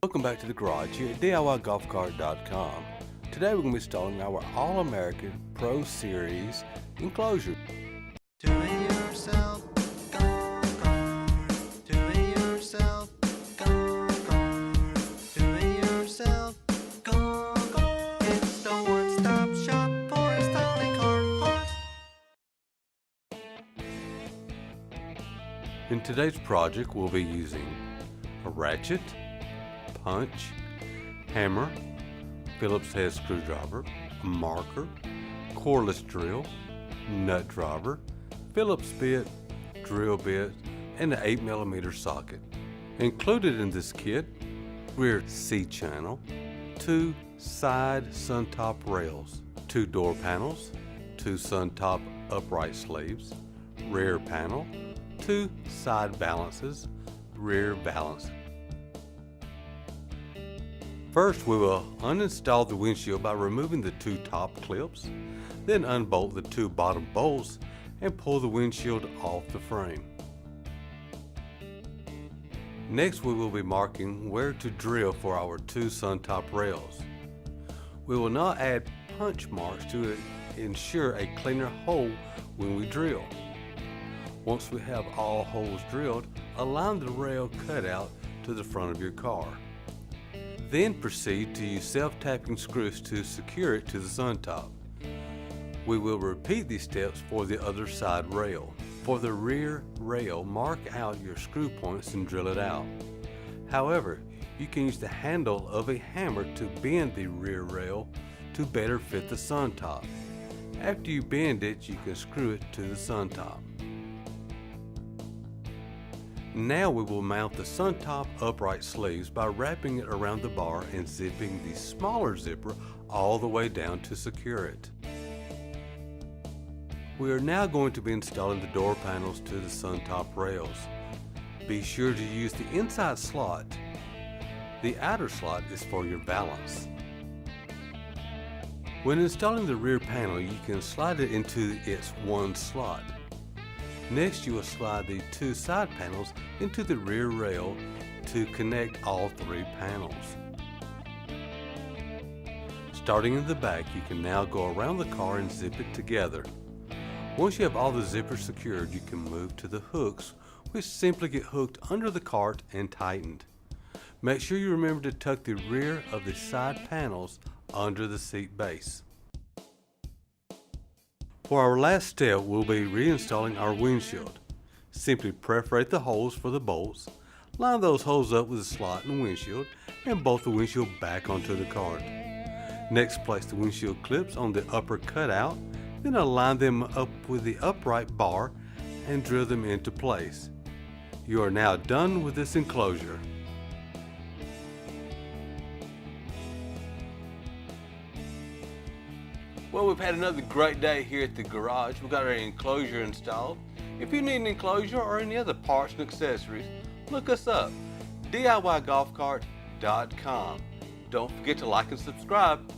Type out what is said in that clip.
Welcome back to the garage here at DIYGolfCart.com. Today we're going to be installing our All-American Pro Series enclosure. Do it yourself, do it yourself, do it yourself, It's the one-stop shop for installing car parts. In today's project we'll be using a ratchet, punch, hammer, Phillips head screwdriver, a marker, cordless drill, nut driver, Phillips bit, drill bit, and an 8mm socket. Included in this kit, rear C-channel, 2 side SUNTOP rails, 2 door panels, 2 SUNTOP upright sleeves, rear panel, 2 side balances, rear valence. First, we will uninstall the windshield by removing the 2 top clips, then unbolt the 2 bottom bolts and pull the windshield off the frame. Next, we will be marking where to drill for our 2 SUNTOP rails. We will not add punch marks to ensure a cleaner hole when we drill. Once we have all holes drilled, align the rail cutout to the front of your car. Then proceed to use self-tapping screws to secure it to the SUNTOP. We will repeat these steps for the other side rail. For the rear rail, mark out your screw points and drill it out. However, you can use the handle of a hammer to bend the rear rail to better fit the SUNTOP. After you bend it, you can screw it to the SUNTOP. Now we will mount the SUNTOP upright sleeves by wrapping it around the bar and zipping the smaller zipper all the way down to secure it. We are now going to be installing the door panels to the SUNTOP rails. Be sure to use the inside slot. The outer slot is for your valance. When installing the rear panel, you can slide it into its one slot. Next, you will slide the 2 side panels into the rear rail to connect all 3 panels. Starting in the back, you can now go around the car and zip it together. Once you have all the zippers secured, you can move to the hooks, which simply get hooked under the cart and tightened. Make sure you remember to tuck the rear of the side panels under the seat base. For our last step, we'll be reinstalling our windshield. Simply perforate the holes for the bolts, line those holes up with a slot in the windshield, and bolt the windshield back onto the cart. Next, place the windshield clips on the upper cutout, then align them up with the upright bar and drill them into place. You are now done with this enclosure. Well, we've had another great day here at the garage. We've got our enclosure installed. If you need an enclosure or any other parts and accessories, look us up, DIYGolfCart.com. Don't forget to like and subscribe.